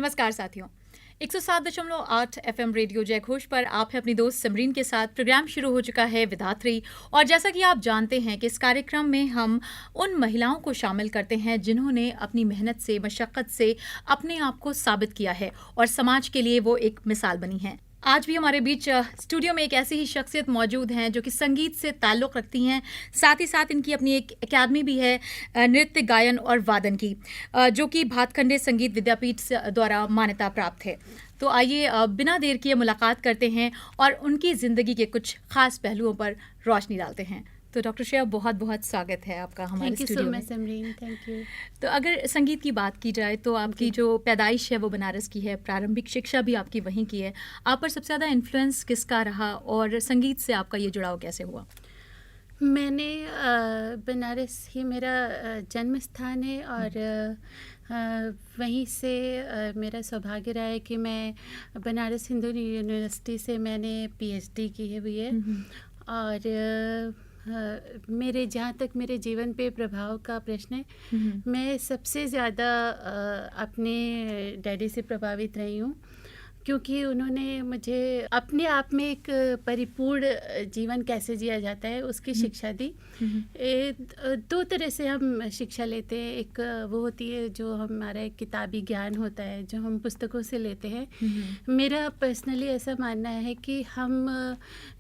नमस्कार साथियों, 107.8 FM radio जयघोष पर आप हैं अपनी दोस्त समरीन के साथ। प्रोग्राम शुरू हो चुका है विधात्री, और जैसा कि आप जानते हैं कि इस कार्यक्रम में हम उन महिलाओं को शामिल करते हैं जिन्होंने अपनी मेहनत से, मशक्क़त से अपने आप को साबित किया है और समाज के लिए वो एक मिसाल बनी हैं। आज भी हमारे बीच स्टूडियो में एक ऐसी ही शख्सियत मौजूद हैं जो कि संगीत से ताल्लुक़ रखती हैं। साथ ही साथ इनकी अपनी एक एकेडमी भी है नृत्य, गायन और वादन की, जो कि भातखंडे संगीत विद्यापीठ द्वारा मान्यता प्राप्त है। तो आइए बिना देर किए मुलाकात करते हैं और उनकी ज़िंदगी के कुछ ख़ास पहलुओं पर रोशनी डालते हैं। तो डॉक्टर श्रेया, बहुत बहुत स्वागत है आपका हमारे स्टूडियो में। Thank you. तो अगर संगीत की बात की जाए तो आपकी जो पैदाइश है वो बनारस की है, प्रारंभिक शिक्षा भी आपकी वहीं की है। आप पर सबसे ज़्यादा इन्फ्लुएंस किसका रहा और संगीत से आपका ये जुड़ाव कैसे हुआ? मैंने बनारस ही मेरा जन्म स्थान है और वहीं से मेरा सौभाग्य रहा है कि मैं बनारस हिंदू यूनिवर्सिटी से मैंने पीएचडी की हुई है। और मेरे जहाँ तक मेरे जीवन पे प्रभाव का प्रश्न है, मैं सबसे ज़्यादा अपने डैडी से प्रभावित रही हूँ, क्योंकि उन्होंने मुझे अपने आप में एक परिपूर्ण जीवन कैसे जिया जाता है उसकी शिक्षा दी। दो तरह से हम शिक्षा लेते हैं। एक वो होती है जो हमारा एक किताबी ज्ञान होता है जो हम पुस्तकों से लेते हैं। मेरा पर्सनली ऐसा मानना है कि हम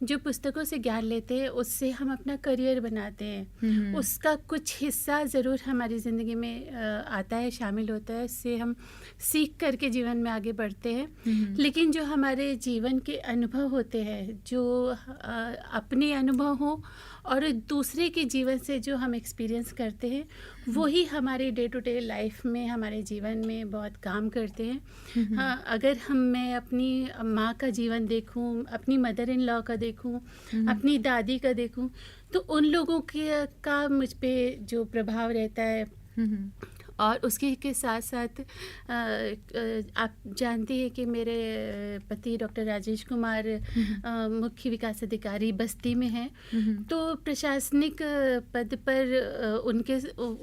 जो पुस्तकों से ज्ञान लेते हैं उससे हम अपना करियर बनाते हैं। उसका कुछ हिस्सा ज़रूर हमारी ज़िंदगी में आता है, शामिल होता है, उससे हम सीख करके जीवन में आगे बढ़ते हैं। लेकिन जो हमारे जीवन के अनुभव होते हैं, जो अपने अनुभव हो और दूसरे के जीवन से जो हम एक्सपीरियंस करते हैं, वही हमारे डे टू डे लाइफ में, हमारे जीवन में बहुत काम करते हैं। हाँ, अगर मैं अपनी माँ का जीवन देखूं, अपनी मदर इन लॉ का देखूं, अपनी दादी का देखूं, तो उन लोगों का मुझ पे जो प्रभाव रहता है, और उसके के साथ साथ आप जानते हैं कि मेरे पति डॉक्टर राजेश कुमार मुख्य विकास अधिकारी बस्ती में हैं। तो प्रशासनिक पद पर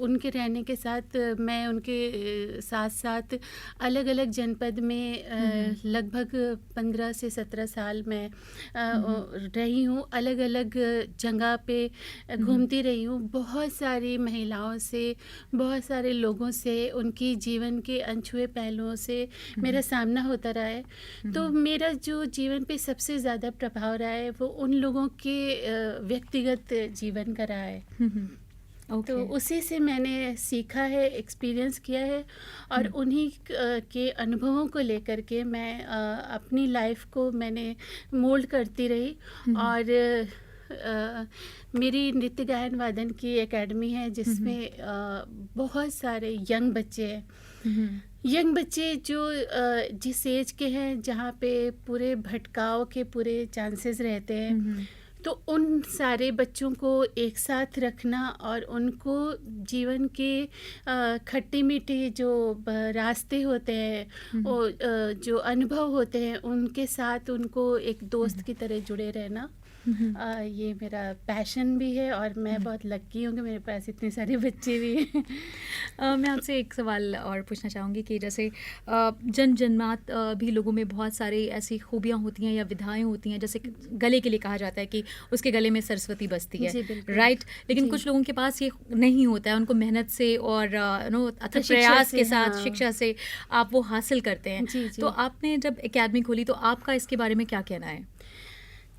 उनके रहने के साथ मैं उनके साथ साथ अलग अलग जनपद में लगभग 15 से 17 साल मैं रही हूँ। अलग अलग जगह पे घूमती रही हूँ। बहुत सारी महिलाओं से, बहुत सारे लोगों से, उनकी जीवन के अनछुए पहलुओं से मेरा सामना होता रहा है। तो मेरा जो जीवन पे सबसे ज़्यादा प्रभाव रहा है वो उन लोगों के व्यक्तिगत जीवन का रहा है। तो उसी से मैंने सीखा है, एक्सपीरियंस किया है, और उन्हीं के अनुभवों को लेकर के मैं अपनी लाइफ को मैंने मोल्ड करती रही। और मेरी नृत्य गायन वादन की एकेडमी है जिसमें बहुत सारे यंग बच्चे हैं। यंग बच्चे जो जिस एज के हैं जहाँ पे पूरे भटकाव के पूरे चांसेस रहते हैं, तो उन सारे बच्चों को एक साथ रखना और उनको जीवन के खट्टी मीठी जो रास्ते होते हैं, वो जो अनुभव होते हैं, उनके साथ उनको एक दोस्त की तरह जुड़े रहना, ये मेरा पैशन भी है। और मैं बहुत लकी हूँ कि मेरे पास इतने सारे बच्चे भी हैं। मैं आपसे एक सवाल और पूछना चाहूँगी कि जैसे जन्मात भी लोगों में बहुत सारी ऐसी खूबियाँ होती हैं या विधाएं होती हैं, जैसे गले के लिए कहा जाता है कि उसके गले में सरस्वती बसती है, राइट? लेकिन कुछ लोगों के पास ये नहीं होता है। उनको मेहनत से और अथक प्रयास के साथ, शिक्षा से आप वो हासिल करते हैं। तो आपने जब एकेडमी खोली तो आपका इसके बारे में क्या कहना है?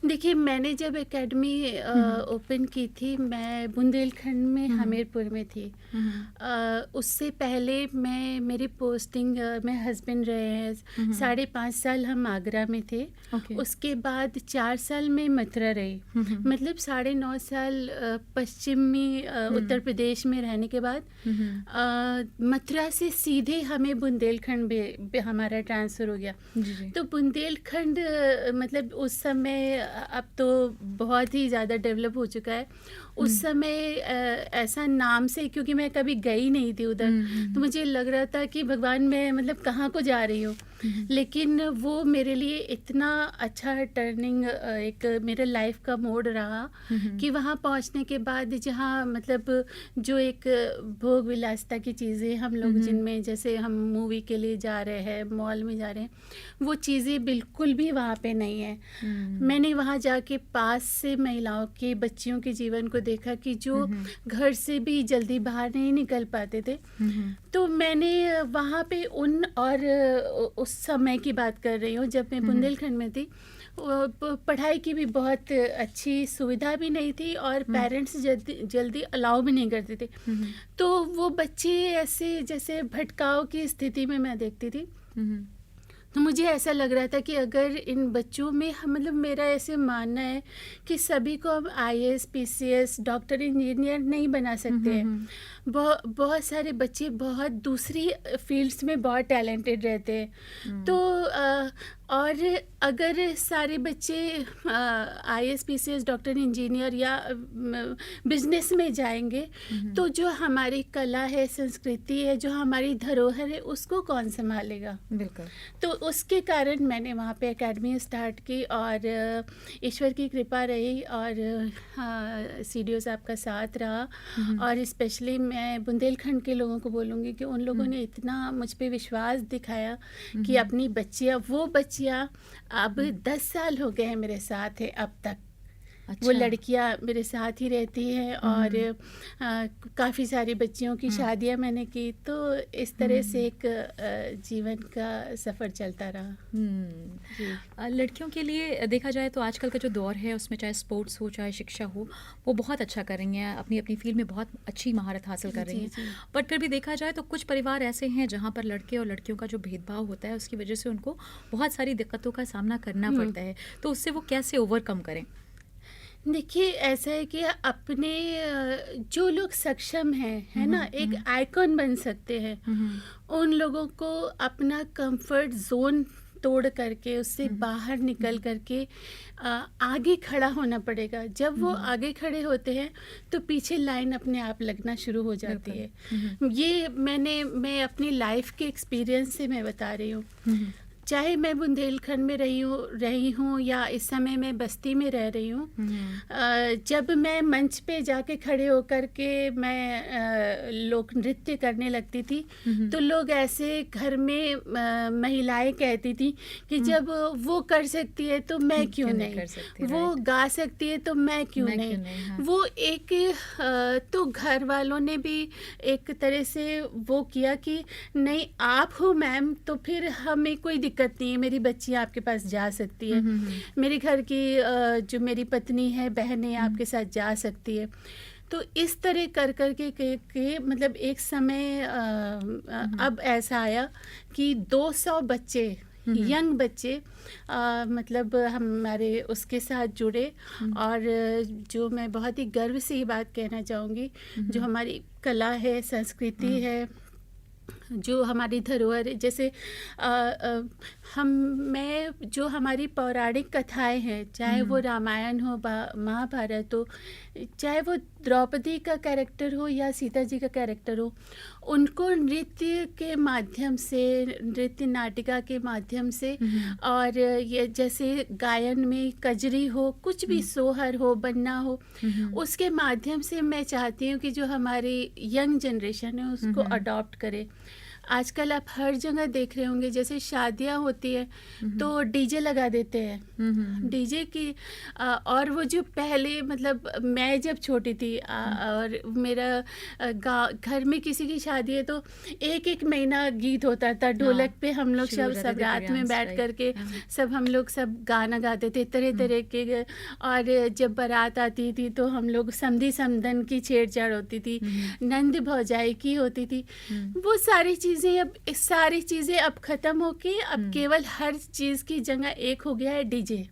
देखिए, मैंने जब एकेडमी ओपन की थी, मैं बुंदेलखंड में हमीरपुर में थी। उससे पहले मेरी पोस्टिंग, मेरे हस्बैंड रहे हैं 5.5 साल हम आगरा में थे। उसके बाद 4 साल में मथुरा रही। मतलब 9.5 साल पश्चिमी उत्तर प्रदेश में रहने के बाद मथुरा से सीधे हमें बुंदेलखंड में हमारा ट्रांसफ़र हो गया। तो बुंदेलखंड मतलब उस समय, अब तो बहुत ही ज़्यादा डेवलप हो चुका है। उस समय ऐसा नाम से, क्योंकि मैं कभी गई नहीं थी उधर, तो मुझे लग रहा था कि भगवान, मैं मतलब कहाँ को जा रही हूँ। लेकिन वो मेरे लिए इतना अच्छा टर्निंग एक मेरे लाइफ का मोड़ रहा कि वहाँ पहुँचने के बाद जहाँ मतलब जो एक भोग विलासिता की चीज़ें हम लोग जिनमें जैसे हम मूवी के लिए जा रहे हैं, मॉल में जा रहे हैं, वो चीज़ें बिल्कुल भी वहाँ पे नहीं है। मैंने वहाँ जाके पास से महिलाओं के, बच्चियों के जीवन को देखा कि जो घर से भी जल्दी बाहर नहीं निकल पाते थे। तो मैंने वहाँ पे उन और उस समय की बात कर रही हूँ जब मैं बुंदेलखंड में थी। पढ़ाई की भी बहुत अच्छी सुविधा भी नहीं थी और पेरेंट्स जल्दी अलाउ भी नहीं करते थे। तो वो बच्चे ऐसे जैसे भटकाव की स्थिति में मैं देखती थी। तो मुझे ऐसा लग रहा था कि अगर इन बच्चों में मतलब मेरा ऐसे मानना है कि सभी को हम आईएएस, पीसीएस, डॉक्टर, इंजीनियर नहीं बना सकते हैं। बहुत सारे बच्चे बहुत दूसरी फील्ड्स में बहुत टैलेंटेड रहते हैं। तो और अगर सारे बच्चे आईएएस, पीसीएस, डॉक्टर, इंजीनियर या बिजनेस में जाएंगे तो जो हमारी कला है, संस्कृति है, जो हमारी धरोहर है, उसको कौन संभालेगा? बिल्कुल। तो उसके कारण मैंने वहाँ पे एकेडमी स्टार्ट की और ईश्वर की कृपा रही और सीडीओ साहब का साथ रहा। और स्पेशली मैं बुंदेलखंड के लोगों को बोलूँगी कि उन लोगों ने इतना मुझ पे विश्वास दिखाया कि अपनी बच्चियाँ, वो बच्चियाँ अब 10 साल हो गए हैं मेरे साथ है अब तक। अच्छा। वो लड़कियां मेरे साथ ही रहती हैं और काफ़ी सारी बच्चियों की शादियां मैंने की। तो इस तरह से एक जीवन का सफ़र चलता रहा। जी। लड़कियों के लिए देखा जाए तो आजकल का जो दौर है उसमें चाहे स्पोर्ट्स हो, चाहे शिक्षा हो, वो बहुत अच्छा कर रही हैं, अपनी अपनी फील्ड में बहुत अच्छी महारत हासिल कर रही हैं। बट फिर भी देखा जाए तो कुछ परिवार ऐसे हैं जहाँ पर लड़के और लड़कियों का जो भेदभाव होता है उसकी वजह से उनको बहुत सारी दिक्कतों का सामना करना पड़ता है। तो उससे वो कैसे ओवरकम करें? देखिए, ऐसा है कि अपने जो लोग सक्षम हैं, है ना, एक आइकॉन बन सकते हैं। उन लोगों को अपना कंफर्ट जोन तोड़ करके, उससे बाहर निकल करके आगे खड़ा होना पड़ेगा। जब वो आगे खड़े होते हैं तो पीछे लाइन अपने आप लगना शुरू हो जाती है। ये मैं अपनी लाइफ के एक्सपीरियंस से मैं बता रही हूँ। चाहे मैं बुंदेलखंड में रही हूँ या इस समय मैं बस्ती में रह रही हूँ। जब मैं मंच पे जाके खड़े होकर के मैं लोक नृत्य करने लगती थी तो लोग ऐसे घर में महिलाएं कहती थी कि जब वो कर सकती है तो मैं क्यों नहीं, वो गा सकती है तो मैं क्यों नहीं। हाँ। वो एक तो घर वालों ने भी एक तरह से वो किया कि नहीं, आप हो मैम तो फिर हमें कोई दिक्कत नहीं है, मेरी बच्ची आपके पास जा सकती है, मेरे घर की जो मेरी पत्नी है, बहनें आपके साथ जा सकती है। तो इस तरह कर कर के मतलब एक समय अब ऐसा आया कि 200 बच्चे, यंग बच्चे मतलब हमारे उसके साथ जुड़े। और जो मैं बहुत ही गर्व से ये बात कहना चाहूँगी, जो हमारी कला है, संस्कृति है, जो हमारी धरोहर, जैसे मैं जो हमारी पौराणिक कथाएं हैं, चाहे वो रामायण हो, महाभारत हो, चाहे वो द्रौपदी का कैरेक्टर हो या सीता जी का कैरेक्टर हो, उनको नृत्य के माध्यम से, नृत्य नाटिका के माध्यम से, और ये जैसे गायन में कजरी हो, कुछ भी सोहर हो, बन्ना हो, उसके माध्यम से मैं चाहती हूँ कि जो हमारी यंग जनरेशन है उसको अडॉप्ट करे। आजकल आप हर जगह देख रहे होंगे, जैसे शादियां होती है तो डीजे लगा देते हैं, डीजे की। और वो जो पहले मतलब मैं जब छोटी थी और मेरा घर में किसी की शादी है तो एक महीना गीत होता था, ढोलक पे हम लोग सब रात में बैठ करके सब हम लोग सब गाना गाते थे तरह तरह के। और जब बारात आती थी तो हम लोग समधी समधन की छेड़छाड़ होती थी, नंद भौजाई की होती थी। वो सारी चीज़ें अब ख़त्म होके अब केवल हर चीज़ की जगह एक हो गया है डीजे।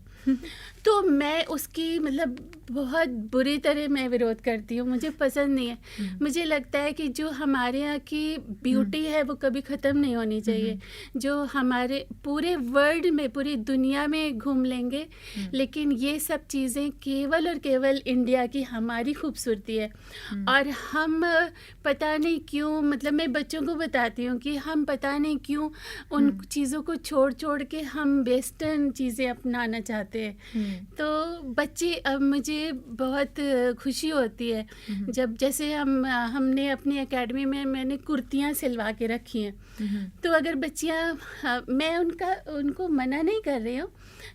तो मैं उसकी मतलब बहुत बुरी तरह मैं विरोध करती हूँ, मुझे पसंद नहीं है। मुझे लगता है कि जो हमारे यहाँ की ब्यूटी है वो कभी ख़त्म नहीं होनी चाहिए। जो हमारे पूरे वर्ल्ड में, पूरी दुनिया में घूम लेंगे, लेकिन ये सब चीज़ें केवल और केवल इंडिया की हमारी खूबसूरती है। और हम पता नहीं क्यों, मतलब मैं बच्चों को बताती हूँ कि हम पता नहीं क्यों उन चीज़ों को छोड़ छोड़ के हम वेस्टर्न चीज़ें अपनाना चाहते हैं। तो बच्चे, अब मुझे बहुत खुशी होती है जब, जैसे हमने अपनी एकेडमी में मैंने कुर्तियाँ सिलवा के रखी हैं। तो अगर बच्चियाँ, मैं उनको मना नहीं कर रही हूँ,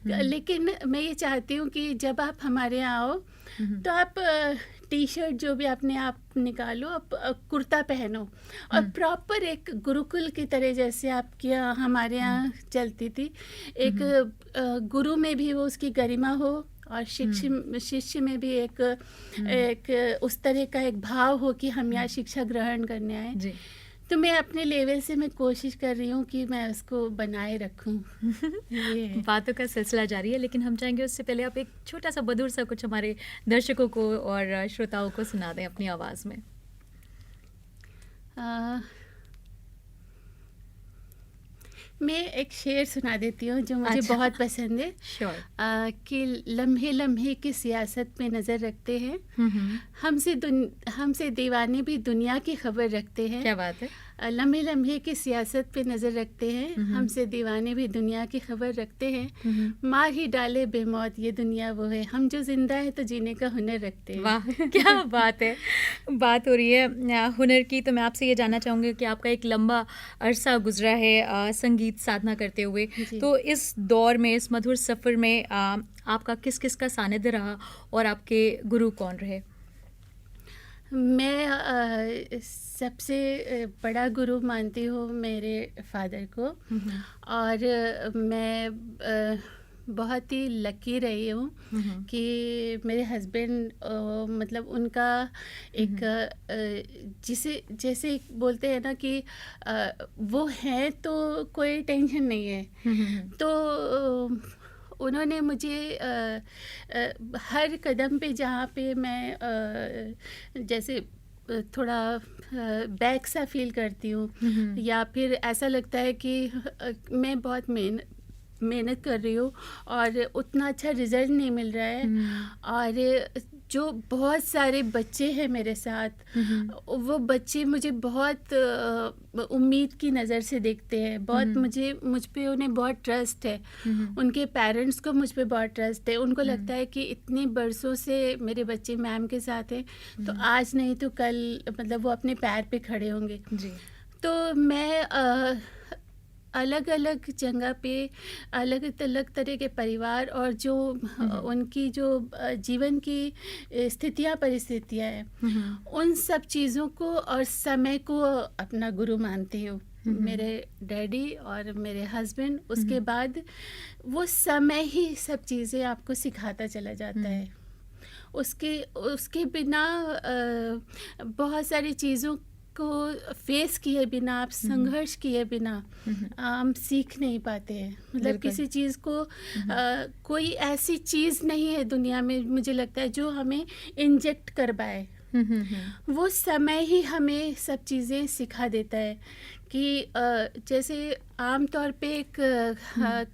लेकिन मैं ये चाहती हूँ कि जब आप हमारे यहाँ आओ तो आप टी शर्ट जो भी आपने आप निकालो, आप कुर्ता पहनो और प्रॉपर एक गुरुकुल की तरह, जैसे आपके यहाँ हमारे यहाँ चलती थी, एक गुरु में भी वो उसकी गरिमा हो और शिष्य में भी एक उस तरह का एक भाव हो कि हम यहाँ शिक्षा ग्रहण करने आए। तो मैं अपने लेवल से मैं कोशिश कर रही हूँ कि मैं उसको बनाए रखूँ। ये बातों का सिलसिला जारी है, लेकिन हम चाहेंगे उससे पहले आप एक छोटा सा मधुर सा कुछ हमारे दर्शकों को और श्रोताओं को सुना दें अपनी आवाज़ में। मैं एक शेर सुना देती हूँ जो मुझे बहुत पसंद है। श्योर। कि लम्हे लम्हे की सियासत पे नज़र रखते हैं, हमसे दीवाने भी दुनिया की खबर रखते हैं। क्या बात है। लम्हे लम्हे की सियासत पे नज़र रखते हैं, हमसे दीवाने भी दुनिया की खबर रखते हैं। मार ही डाले बेमौत ये दुनिया वो है, हम जो जिंदा है तो जीने का हुनर रखते हैं। वाह, क्या बात है। बात हो रही है हुनर की, तो मैं आपसे ये जानना चाहूँगी कि आपका एक लंबा अरसा गुजरा है संगीत साधना करते हुए, तो इस दौर में, इस मधुर सफ़र में आपका किस किस का सानिध्य रहा और आपके गुरु कौन रहे? मैं सबसे बड़ा गुरु मानती हूँ मेरे फादर को। और मैं बहुत ही लकी रही हूँ कि मेरे हस्बैंड, मतलब उनका एक जिसे जैसे बोलते हैं ना कि वो हैं तो कोई टेंशन नहीं है। तो उन्होंने मुझे हर कदम पे, जहाँ पे मैं जैसे थोड़ा बैक सा फील करती हूँ या फिर ऐसा लगता है कि मैं बहुत मेहनत कर रही हूँ और उतना अच्छा रिज़ल्ट नहीं मिल रहा है, और जो बहुत सारे बच्चे हैं मेरे साथ, वो बच्चे मुझे बहुत उम्मीद की नज़र से देखते हैं। बहुत मुझ पे उन्हें बहुत ट्रस्ट है, उनके पेरेंट्स को मुझ पे बहुत ट्रस्ट है। उनको लगता है कि इतने बरसों से मेरे बच्चे मैम के साथ हैं, तो आज नहीं तो कल मतलब वो अपने पैर पे खड़े होंगे। तो मैं अलग अलग जगह पे अलग अलग तरह के परिवार और जो उनकी जो जीवन की स्थितियाँ परिस्थितियाँ हैं, उन सब चीज़ों को और समय को अपना गुरु मानती हूँ। मेरे डैडी और मेरे हस्बैंड, उसके बाद वो समय ही सब चीज़ें आपको सिखाता चला जाता है। उसके बिना बहुत सारी चीज़ों को फेस किए बिना, आप संघर्ष किए बिना हम सीख नहीं पाते हैं। मतलब किसी चीज़ को कोई ऐसी चीज़ नहीं है दुनिया में, मुझे लगता है, जो हमें इंजेक्ट कर पाए। वो समय ही हमें सब चीज़ें सिखा देता है। कि जैसे आम तौर पे एक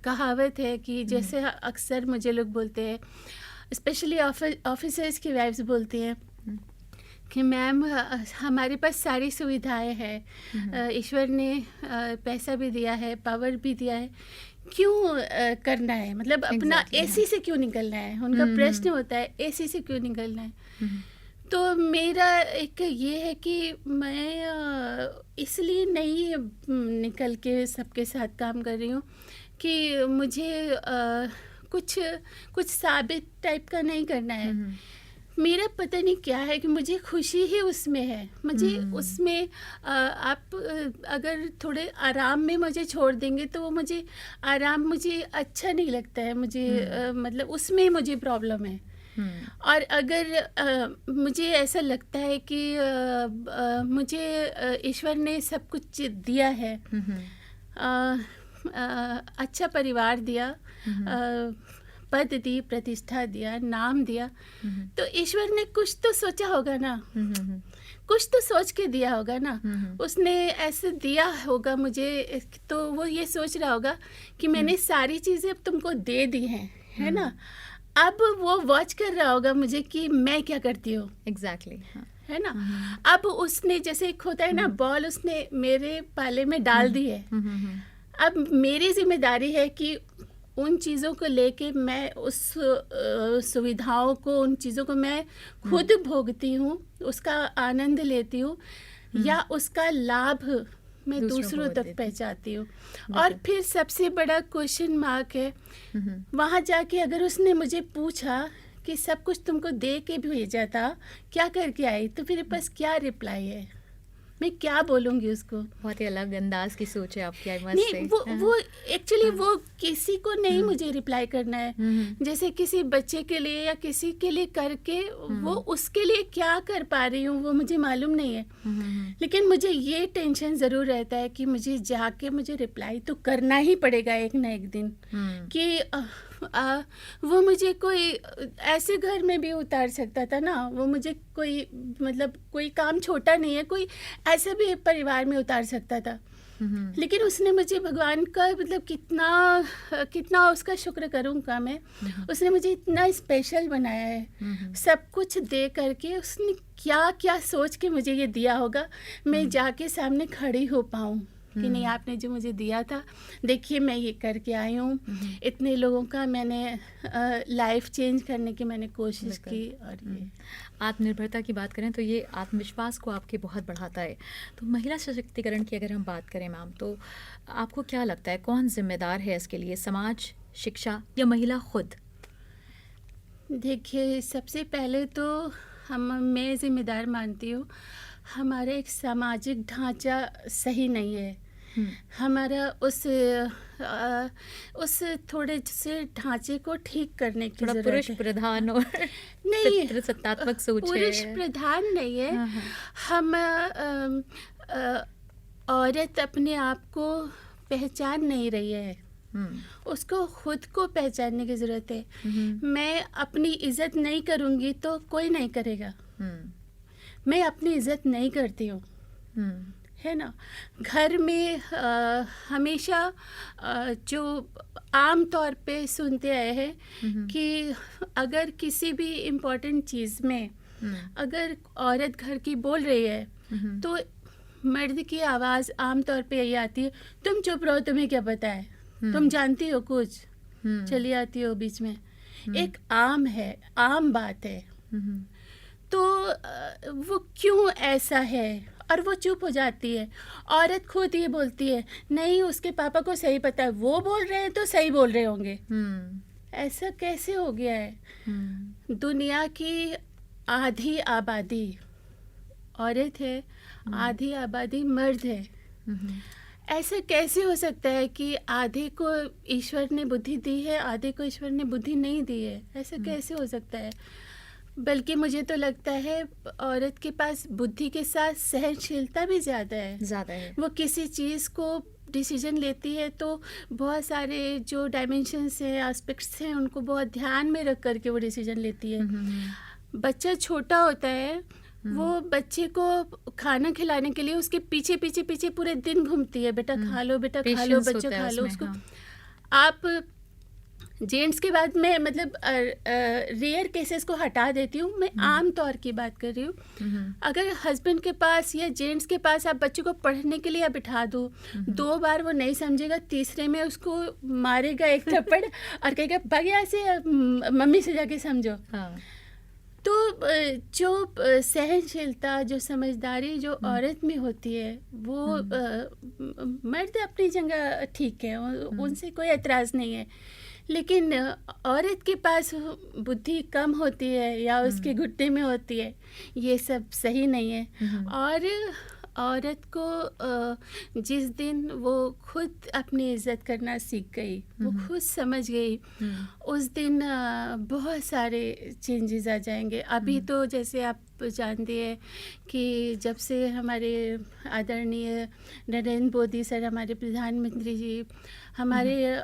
कहावत है कि जैसे अक्सर मुझे लोग बोलते हैं, स्पेशली ऑफिसर्स की वाइफ्स बोलती हैं कि मैम हमारे पास सारी सुविधाएं हैं, ईश्वर ने पैसा भी दिया है, पावर भी दिया है, क्यों करना है, मतलब अपना एसी से क्यों निकलना है। उनका प्रश्न होता है एसी से क्यों निकलना है। तो मेरा एक ये है कि मैं इसलिए नहीं निकल के सबके साथ काम कर रही हूँ कि मुझे कुछ साबित टाइप का नहीं करना है। मेरा पता नहीं क्या है कि मुझे खुशी ही उसमें है। मुझे उसमें आप अगर थोड़े आराम में मुझे छोड़ देंगे तो वो मुझे अच्छा नहीं लगता है। मुझे मतलब उसमें मुझे प्रॉब्लम है। और अगर मुझे ऐसा लगता है कि मुझे ईश्वर ने सब कुछ दिया है, अच्छा परिवार दिया, पद दी, प्रतिष्ठा दिया, नाम दिया, तो ईश्वर ने कुछ तो सोचा होगा ना, कुछ तो सोच के दिया होगा ना। उसने ऐसे दिया होगा मुझे, तो वो ये सोच रहा होगा कि मैंने सारी चीज़ें अब तुमको दे दी हैं, है ना। अब वो वॉच कर रहा होगा मुझे कि मैं क्या करती हूँ। एग्जैक्टली है ना। अब उसने, जैसे एक होता है ना, बॉल उसने मेरे पाले में डाल दी है। अब मेरी जिम्मेदारी है कि उन चीज़ों को लेके मैं उस सुविधाओं को, उन चीज़ों को मैं खुद भोगती हूँ, उसका आनंद लेती हूँ, या उसका लाभ मैं दूसरों तक पहुँचाती हूँ। और फिर सबसे बड़ा क्वेश्चन मार्क है वहाँ जाके, अगर उसने मुझे पूछा कि सब कुछ तुमको दे के भेजा था, क्या करके आई, तो मेरे पास क्या रिप्लाई है, मैं क्या बोलूँगी उसको। बहुत ही अलग अंदाज की सोच है आपकी, आई मस्ट नहीं, से। वो एक्चुअली वो किसी को नहीं मुझे रिप्लाई करना है। जैसे किसी बच्चे के लिए या किसी के लिए करके, वो उसके लिए क्या कर पा रही हूँ वो मुझे मालूम नहीं है। लेकिन मुझे ये टेंशन ज़रूर रहता है कि मुझे जाके मुझे रिप्लाई तो करना ही पड़ेगा एक ना एक दिन, कि वो मुझे कोई ऐसे घर में भी उतार सकता था ना, वो मुझे कोई, मतलब कोई काम छोटा नहीं है, कोई ऐसे भी परिवार में उतार सकता था। लेकिन उसने मुझे, भगवान का मतलब कितना उसका शुक्र करूँगा मैं, उसने मुझे इतना स्पेशल बनाया है। सब कुछ दे करके उसने क्या क्या सोच के मुझे ये दिया होगा, मैं जाके सामने खड़ी हो पाऊँ कि नहीं, आपने जो मुझे दिया था, देखिए मैं ये करके आई हूँ, इतने लोगों का मैंने लाइफ चेंज करने की मैंने कोशिश की। और ये आत्मनिर्भरता की बात करें तो ये आत्मविश्वास को आपके बहुत बढ़ाता है। तो महिला सशक्तिकरण की अगर हम बात करें मैम, तो आपको क्या लगता है कौन जिम्मेदार है इसके लिए, समाज, शिक्षा या महिला खुद? देखिए, सबसे पहले तो मैं जिम्मेदार मानती हूँ, हमारा एक सामाजिक ढांचा सही नहीं है। हमारा उस थोड़े से ढांचे को ठीक करने की जरूरत है। पुरुष प्रधान और नहीं, पितृसत्तात्मक सोच है। पुरुष प्रधान नहीं है। हम औरत अपने आप को पहचान नहीं रही है, उसको खुद को पहचानने की जरूरत है। मैं अपनी इज्जत नहीं करूँगी तो कोई नहीं करेगा। मैं अपनी इज्जत नहीं करती हूँ, है ना। घर में हमेशा जो आम तौर पे सुनते आए हैं कि अगर किसी भी इम्पोर्टेंट चीज़ में अगर औरत घर की बोल रही है तो मर्द की आवाज़ आम तौर पे यही आती है, तुम चुप रहो, तुम्हें क्या पता है, तुम जानती हो कुछ, चली आती हो बीच में। एक आम बात है। तो वो क्यों ऐसा है, और वो चुप हो जाती है। औरत खुद ये बोलती है, नहीं उसके पापा को सही पता है, वो बोल रहे हैं तो सही बोल रहे होंगे। ऐसा कैसे हो गया है? दुनिया की आधी आबादी औरत है, आधी आबादी मर्द है। ऐसा कैसे हो सकता है कि आधे को ईश्वर ने बुद्धि दी है, आधे को ईश्वर ने बुद्धि नहीं दी है? ऐसा कैसे हो सकता है? बल्कि मुझे तो लगता है औरत के पास बुद्धि के साथ सहनशीलता भी ज़्यादा है। वो किसी चीज़ को डिसीजन लेती है तो बहुत सारे जो डायमेंशंस हैं, एस्पेक्ट्स हैं, उनको बहुत ध्यान में रख करके वो डिसीजन लेती है। बच्चा छोटा होता है, वो बच्चे को खाना खिलाने के लिए उसके पीछे पीछे पीछे पूरे दिन घूमती है, बेटा खा लो, बेटा खा लो, बच्चों खा लो उसको। आप जेंट्स के बाद मैं मतलब रेयर केसेस को हटा देती हूँ, मैं आम तौर की बात कर रही हूँ। अगर हस्बैंड के पास या जेंट्स के पास आप बच्चे को पढ़ने के लिए बिठा दो, 2 बार वो नहीं समझेगा, तीसरे में उसको मारेगा एक थप्पड़ और कहेगा भाग यहाँ से, मम्मी से जाके समझो। तो जो सहनशीलता, जो समझदारी जो औरत में होती है, वो मर्द अपनी जगह ठीक है, उनसे कोई एतराज़ नहीं है। लेकिन औरत के पास बुद्धि कम होती है या उसके घुटने में होती है, ये सब सही नहीं है। और औरत को जिस दिन वो खुद अपनी इज्जत करना सीख गई, वो खुद समझ गई, उस दिन बहुत सारे चेंजेस आ जाएंगे। अभी तो जैसे आप जानती है कि जब से हमारे आदरणीय नरेंद्र मोदी सर, हमारे प्रधानमंत्री जी, हमारे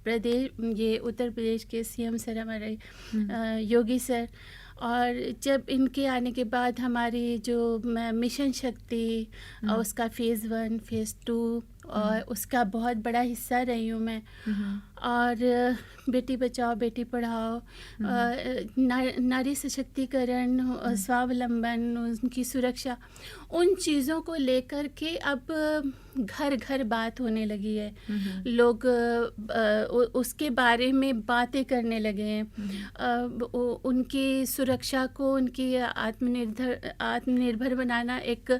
प्रदेश, ये उत्तर प्रदेश के सीएम सर, हमारे योगी सर, और जब इनके आने के बाद हमारी जो मिशन शक्ति और उसका फ़ेज़ 1, फ़ेज़ 2 और उसका बहुत बड़ा हिस्सा रही हूँ मैं। और बेटी बचाओ बेटी पढ़ाओ, नारी सशक्तिकरण, स्वावलंबन, उनकी सुरक्षा, उन चीज़ों को लेकर के अब घर घर बात होने लगी है। लोग उसके बारे में बातें करने लगे हैं। उनकी सुरक्षा को, उनकी आत्मनिर्भर बनाना एक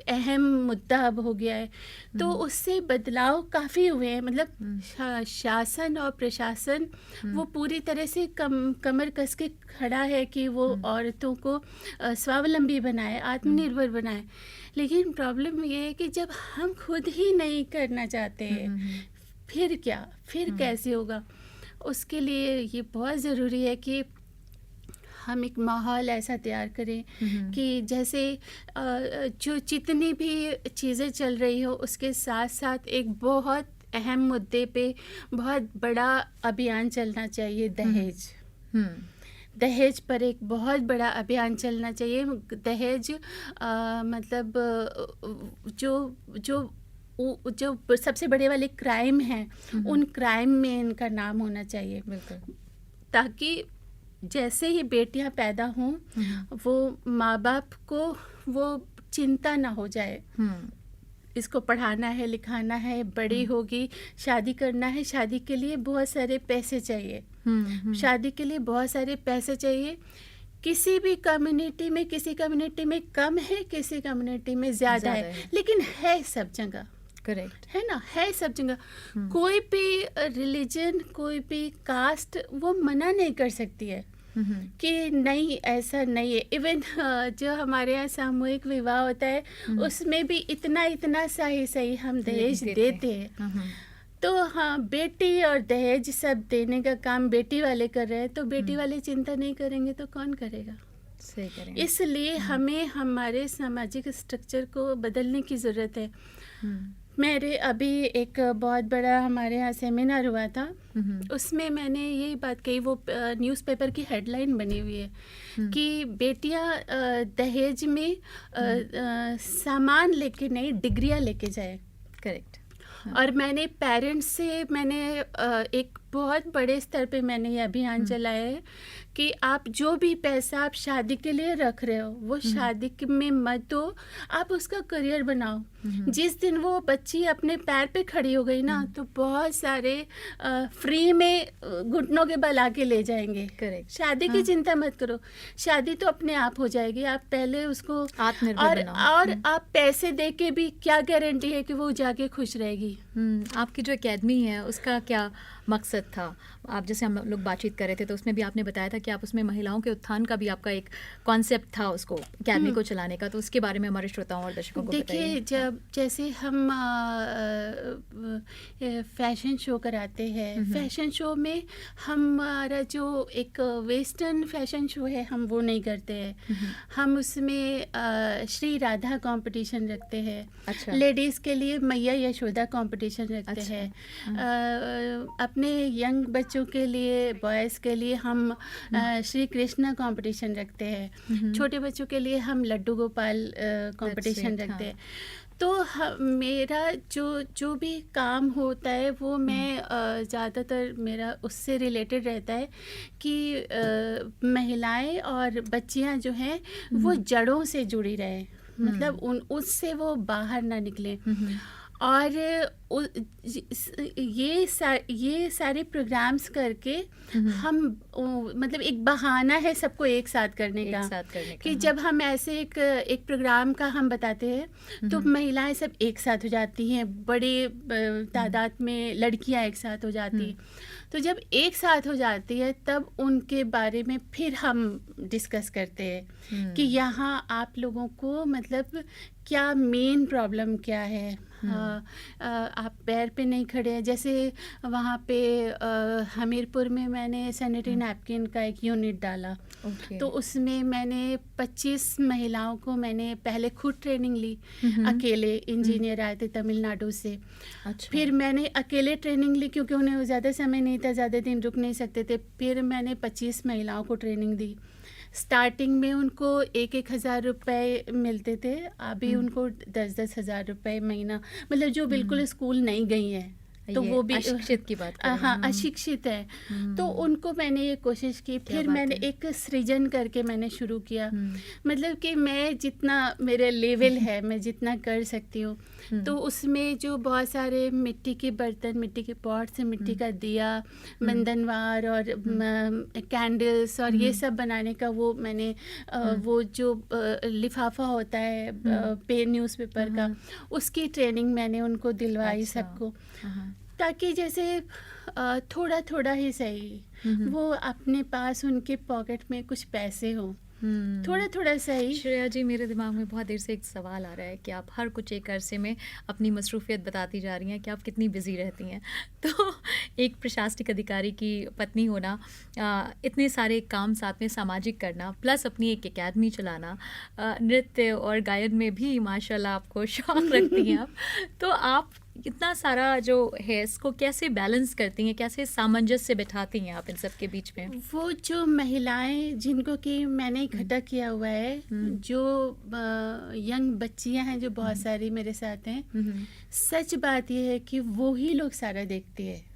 अहम मुद्दा अब हो गया है। तो उससे बदलाव काफ़ी हुए हैं। मतलब शासन और प्रशासन वो पूरी तरह से कमर कस के खड़ा है कि वो औरतों को स्वावलंबी बनाए, आत्मनिर्भर बनाए। लेकिन प्रॉब्लम ये है कि जब हम खुद ही नहीं करना चाहते हैं, फिर क्या, फिर कैसे होगा? उसके लिए ये बहुत ज़रूरी है कि हम एक माहौल ऐसा तैयार करें कि जैसे जो जितनी भी चीज़ें चल रही हो, उसके साथ साथ एक बहुत अहम मुद्दे पे बहुत बड़ा अभियान चलना चाहिए, दहेज। दहेज पर एक बहुत बड़ा अभियान चलना चाहिए। दहेज मतलब जो सबसे बड़े वाले क्राइम हैं, उन क्राइम में इनका नाम होना चाहिए, ताकि जैसे ही बेटियां पैदा हों, वो माँ बाप को वो चिंता ना हो जाए। इसको पढ़ाना है, लिखाना है, बड़ी होगी, शादी करना है, शादी के लिए बहुत सारे पैसे चाहिए, शादी के लिए बहुत सारे पैसे चाहिए। किसी भी कम्युनिटी में, किसी कम्युनिटी में कम है, किसी कम्युनिटी में ज़्यादा है, लेकिन है सब जगह। करेक्ट है ना, है सब जगह। कोई भी रिलीजन, कोई भी कास्ट वो मना नहीं कर सकती है कि नहीं, ऐसा नहीं है। इवन जो हमारे यहाँ सामूहिक विवाह होता है, उसमें भी इतना सही हम दहेज देते हैं। तो हाँ, बेटी और दहेज सब देने का काम बेटी वाले कर रहे हैं, तो बेटी वाले चिंता नहीं करेंगे तो कौन करेगा? सही करेंगे। इसलिए हमें हमारे सामाजिक स्ट्रक्चर को बदलने की ज़रूरत है। मेरे अभी एक बहुत बड़ा हमारे यहाँ सेमिनार हुआ था, उसमें मैंने यही बात कही, वो न्यूज़पेपर की हेडलाइन बनी हुई है कि बेटियाँ दहेज में सामान लेके नहीं, डिग्रियाँ लेके जाए। करेक्ट। और मैंने पेरेंट्स से एक बहुत बड़े स्तर पे मैंने ये अभियान चलाया है कि आप जो भी पैसा आप शादी के लिए रख रहे हो, वो शादी में मत दो, आप उसका करियर बनाओ। जिस दिन वो बच्ची अपने पैर पे खड़ी हो गई ना, तो बहुत सारे फ्री में घुटनों के बल आके ले जाएंगे। करेक्ट। शादी की चिंता मत करो, शादी तो अपने आप हो जाएगी। आप पहले उसको आत्मनिर्भर बनाओ। और आप पैसे दे के भी क्या गारंटी है कि वो जाके खुश रहेगी? आपकी जो एकेडमी है उसका क्या मकसद था? आप जैसे हम लोग बातचीत कर रहे थे तो उसमें भी आपने बताया था कि आप उसमें महिलाओं के उत्थान का भी आपका एक कॉन्सेप्ट था उसको एकेडमी को चलाने का, तो उसके बारे में हमारे श्रोताओं और दर्शकों को बताइए। देखिए, जब जैसे हम फैशन शो कराते हैं, फैशन शो में हमारा जो एक वेस्टर्न फैशन शो है, हम वो नहीं करते हैं। हम उसमें श्री राधा कंपटीशन रखते हैं। अच्छा। लेडीज़ के लिए मैया यशोदा कंपटीशन रखते हैं। अपने यंग बच्चों के लिए, बॉयज़ के लिए हम श्री कृष्णा कंपटीशन रखते हैं। छोटे बच्चों के लिए हम लड्डू गोपाल कंपटीशन रखते हैं। तो मेरा जो भी काम होता है वो मैं ज़्यादातर मेरा उससे रिलेटेड रहता है कि महिलाएं और बच्चियां जो हैं वो जड़ों से जुड़ी रहें, मतलब उससे वो बाहर ना निकलें। और उ ये सारे प्रोग्राम्स करके हम मतलब एक बहाना है सबको एक साथ करने एक का, साथ करने का, कि हाँ। जब हम ऐसे एक प्रोग्राम का हम बताते हैं तो महिलाएं सब एक साथ हो जाती हैं, बड़े तादाद में लड़कियां एक साथ हो जाती हैं। तो जब एक साथ हो जाती है तब उनके बारे में फिर हम डिस्कस करते हैं कि यहाँ आप लोगों को मतलब क्या मेन प्रॉब्लम क्या है। आप पैर पे नहीं खड़े हैं, जैसे वहाँ पे हमीरपुर में मैंने सैनिटरी नैपकिन का एक यूनिट डाला। ओके। तो उसमें मैंने 25 महिलाओं को मैंने पहले खुद ट्रेनिंग ली, अकेले इंजीनियर आए थे तमिलनाडु से। अच्छा। फिर मैंने अकेले ट्रेनिंग ली क्योंकि उन्हें ज़्यादा समय नहीं था, ज़्यादा दिन रुक नहीं सकते थे। फिर मैंने 25 महिलाओं को ट्रेनिंग दी। स्टार्टिंग में उनको 1,000 रुपए मिलते थे, अभी उनको 10-10 हज़ार रुपए महीना, मतलब जो बिल्कुल स्कूल नहीं गई हैं तो ये वो भी अशिक्षित की बात कर रहे हैं। हाँ अशिक्षित है। तो उनको मैंने ये कोशिश की, क्या फिर बात मैंने है। एक सृजन करके मैंने शुरू किया। मतलब कि मैं जितना मेरे लेवल है मैं जितना कर सकती हूँ। तो उसमें जो बहुत सारे मिट्टी के बर्तन, मिट्टी के पॉट से मिट्टी का दिया, बंधनवार और कैंडल्स और ये सब बनाने का वो मैंने वो जो लिफाफा होता है पे न्यूज़पेपर का, उसकी ट्रेनिंग मैंने उनको दिलवाई अच्छा। सबको, ताकि जैसे थोड़ा थोड़ा ही सही वो अपने पास उनके पॉकेट में कुछ पैसे हो, थोड़ा थोड़ा सही। श्रेया जी, मेरे दिमाग में बहुत देर से एक सवाल आ रहा है कि आप हर कुछ एक अरसे में अपनी मसरूफियत बताती जा रही हैं कि आप कितनी बिजी रहती हैं। तो एक प्रशासनिक अधिकारी की पत्नी होना, इतने सारे काम साथ में सामाजिक करना, प्लस अपनी एक एकेडमी चलाना, नृत्य और गायन में भी माशाल्लाह आपको शौक रखती हैं आप। तो आप इतना सारा जो है इसको कैसे बैलेंस करती हैं, कैसे सामंजस्य बिठाती हैं आप इन सब के बीच में? वो जो महिलाएं जिनको कि मैंने इकट्ठा किया हुआ है, जो यंग बच्चियां हैं जो बहुत सारी मेरे साथ हैं, सच बात ये है कि वो ही लोग सारा देखती है।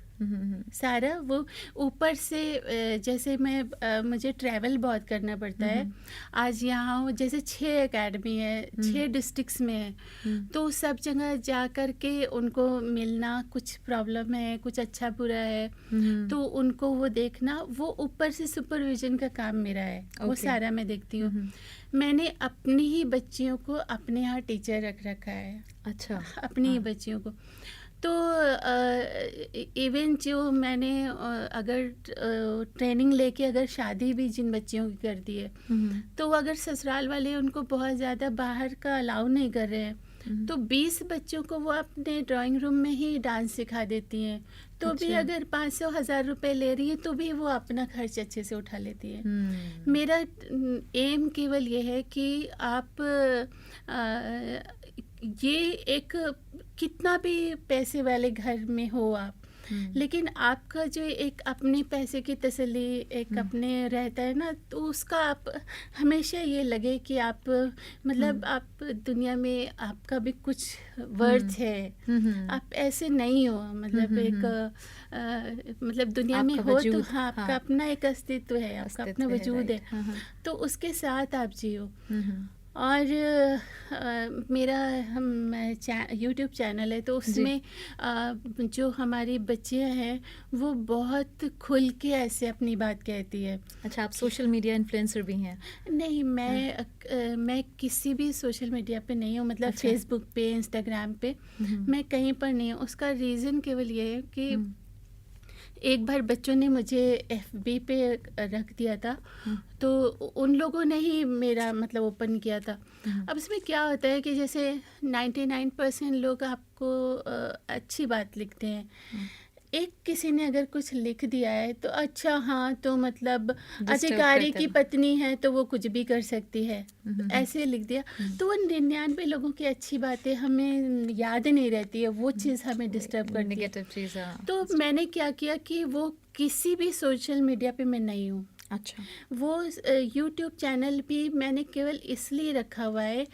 सारा वो ऊपर से जैसे मैं मुझे ट्रैवल बहुत करना पड़ता है। आज यहाँ हूँ, जैसे 6 एकेडमी है, 6 डिस्ट्रिक्ट्स में है, तो सब जगह जा कर के उनको मिलना, कुछ प्रॉब्लम है, कुछ अच्छा बुरा है, तो उनको वो देखना, वो ऊपर से सुपरविजन का काम मेरा है। वो सारा मैं देखती हूँ। मैंने अपनी ही बच्चियों को अपने यहाँ टीचर रख रखा है। अच्छा। अपनी ही बच्चियों को। तो इवन जो मैंने अगर ट्रेनिंग लेके अगर शादी भी जिन बच्चियों की कर दी है, तो अगर ससुराल वाले उनको बहुत ज़्यादा बाहर का अलाउ नहीं कर रहे हैं, तो 20 बच्चों को वो अपने ड्राइंग रूम में ही डांस सिखा देती हैं। तो अच्छा। भी अगर 500-1000 रुपए ले रही है तो भी वो अपना खर्च अच्छे से उठा लेती है। मेरा एम केवल ये है कि आप ये एक कितना भी पैसे वाले घर में हो आप, लेकिन आपका जो एक अपने पैसे की तसल्ली एक अपने रहता है ना, तो उसका आप हमेशा ये लगे कि आप मतलब आप दुनिया में आपका भी कुछ वर्थ है। आप ऐसे नहीं हो, मतलब एक मतलब दुनिया में आपका हो तो वजूद, हाँ आपका अपना एक अस्तित्व है, आपका अपना वजूद है, तो उसके साथ आप जियो। और मेरा यूट्यूब चैनल है, तो उसमें जो हमारी बच्चियां हैं वो बहुत खुल के ऐसे अपनी बात कहती है। अच्छा, आप सोशल मीडिया इन्फ्लुएंसर भी हैं? नहीं, मैं किसी भी सोशल मीडिया पे नहीं हूँ, मतलब अच्छा। फेसबुक पे, इंस्टाग्राम पे मैं कहीं पर नहीं हूँ। उसका रीज़न केवल ये है कि एक बार बच्चों ने मुझे FB पे रख दिया था, तो उन लोगों ने ही मेरा मतलब ओपन किया था। अब इसमें क्या होता है कि जैसे 99% लोग आपको अच्छी बात लिखते हैं, एक किसी ने अगर कुछ लिख दिया है तो अच्छा हाँ, तो मतलब अधिकारी की पत्नी है तो वो कुछ भी कर सकती है, ऐसे लिख दिया, तो वो 99 लोगों की अच्छी बातें हमें याद नहीं रहती है, वो चीज़ हमें डिस्टर्ब करती है, नेगेटिव चीज़। तो मैंने क्या किया कि वो किसी भी सोशल मीडिया पे मैं नहीं हूँ। अच्छा। वो यूट्यूब चैनल भी मैंने केवल इसलिए रखा हुआ है,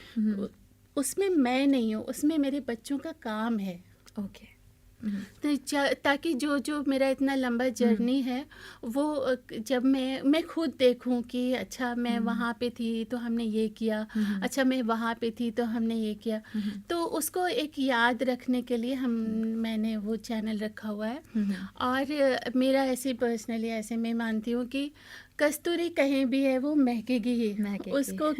उसमें मैं नहीं हूँ, उसमें मेरे बच्चों का काम है। ओके। तो ताकि जो जो मेरा इतना लंबा जर्नी है वो जब मैं खुद देखूं कि अच्छा मैं वहाँ पे थी तो हमने ये किया, अच्छा मैं वहाँ पे थी तो हमने ये किया, तो उसको एक याद रखने के लिए मैंने वो चैनल रखा हुआ है। और मेरा ऐसे पर्सनली ऐसे मैं मानती हूँ कि कस्तूरी कहीं भी है वो महकेगी ही, उसको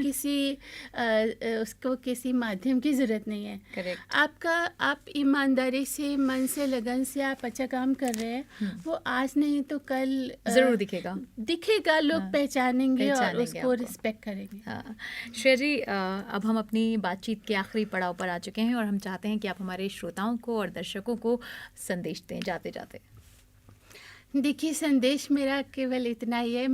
किसी माध्यम की ज़रूरत नहीं है। करेक्ट। आप ईमानदारी से, मन से, लगन से आप अच्छा काम कर रहे हैं, वो आज नहीं तो कल ज़रूर दिखेगा, लोग पहचानेंगे और उसको आपको। रिस्पेक्ट करेंगे। हाँ श्रेया जी, अब हम अपनी बातचीत के आखिरी पड़ाव पर आ चुके हैं और हम चाहते हैं कि आप हमारे श्रोताओं को और दर्शकों को संदेश दें जाते जाते। देखिए, संदेश मेरा केवल इतना ही है,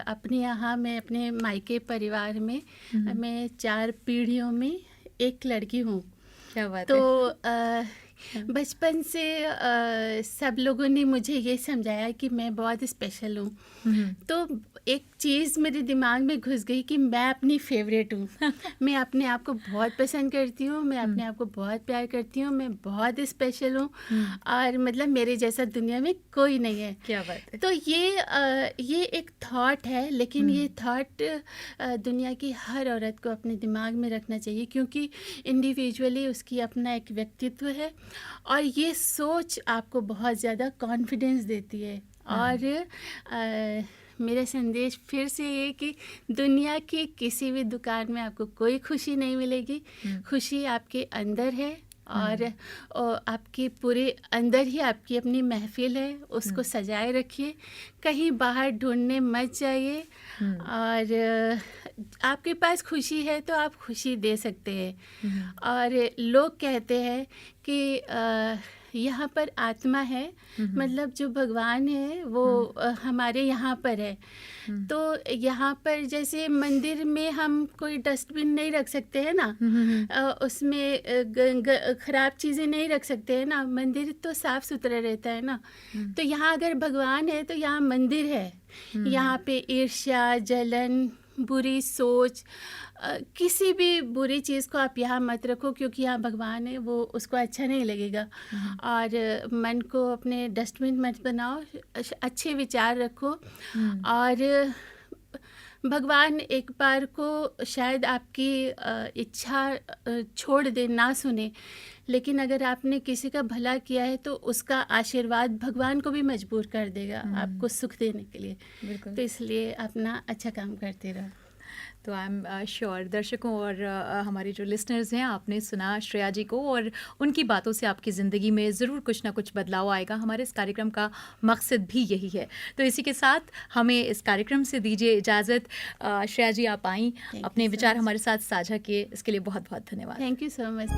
अपने यहाँ मैं अपने मायके परिवार में मैं 4 पीढ़ियों में एक लड़की हूँ। क्या बात तो है। बचपन से सब लोगों ने मुझे ये समझाया कि मैं बहुत स्पेशल हूँ। तो एक चीज़ मेरे दिमाग में घुस गई कि मैं अपनी फेवरेट हूँ। मैं अपने आप को बहुत पसंद करती हूँ, मैं अपने आप को बहुत प्यार करती हूँ, मैं बहुत स्पेशल हूँ और मतलब मेरे जैसा दुनिया में कोई नहीं है। क्या बात है। तो ये एक थॉट है, लेकिन ये थॉट दुनिया की हर औरत को अपने दिमाग में रखना चाहिए, क्योंकि इंडिविजुअली उसकी अपना एक व्यक्तित्व है और ये सोच आपको बहुत ज़्यादा कॉन्फिडेंस देती है। और मेरा संदेश फिर से ये कि दुनिया की किसी भी दुकान में आपको कोई खुशी नहीं मिलेगी। खुशी आपके अंदर है और आपके पूरे अंदर ही आपकी अपनी महफिल है, उसको सजाए रखिए, कहीं बाहर ढूंढने मत जाइए। और आपके पास खुशी है तो आप खुशी दे सकते हैं। और लोग कहते हैं कि यहाँ पर आत्मा है, मतलब जो भगवान है वो हमारे यहाँ पर है। तो यहाँ पर जैसे मंदिर में हम कोई डस्टबिन नहीं रख सकते हैं ना, उसमें खराब चीज़ें नहीं रख सकते हैं ना, मंदिर तो साफ सुथरा रहता है ना। तो यहाँ अगर भगवान है तो यहाँ मंदिर है। यहाँ पे ईर्ष्या, जलन, बुरी सोच, किसी भी बुरी चीज़ को आप यहाँ मत रखो, क्योंकि यहाँ भगवान है, वो उसको अच्छा नहीं लगेगा। और मन को अपने डस्टबिन मत बनाओ, अच्छे विचार रखो। और भगवान एक बार को शायद आपकी इच्छा छोड़ दे, ना सुने, लेकिन अगर आपने किसी का भला किया है तो उसका आशीर्वाद भगवान को भी मजबूर कर देगा आपको सुख देने के लिए। तो इसलिए अपना अच्छा काम करते रहो। तो आई एम श्योर दर्शकों और हमारे जो लिसनर्स हैं, आपने सुना श्रेया जी को और उनकी बातों से आपकी ज़िंदगी में ज़रूर कुछ ना कुछ बदलाव आएगा। हमारे इस कार्यक्रम का मकसद भी यही है। तो इसी के साथ हमें इस कार्यक्रम से दीजिए इजाज़त। श्रेया जी, आप आई, अपने विचार हमारे साथ साझा किए, इसके लिए बहुत बहुत धन्यवाद। Thank you so much.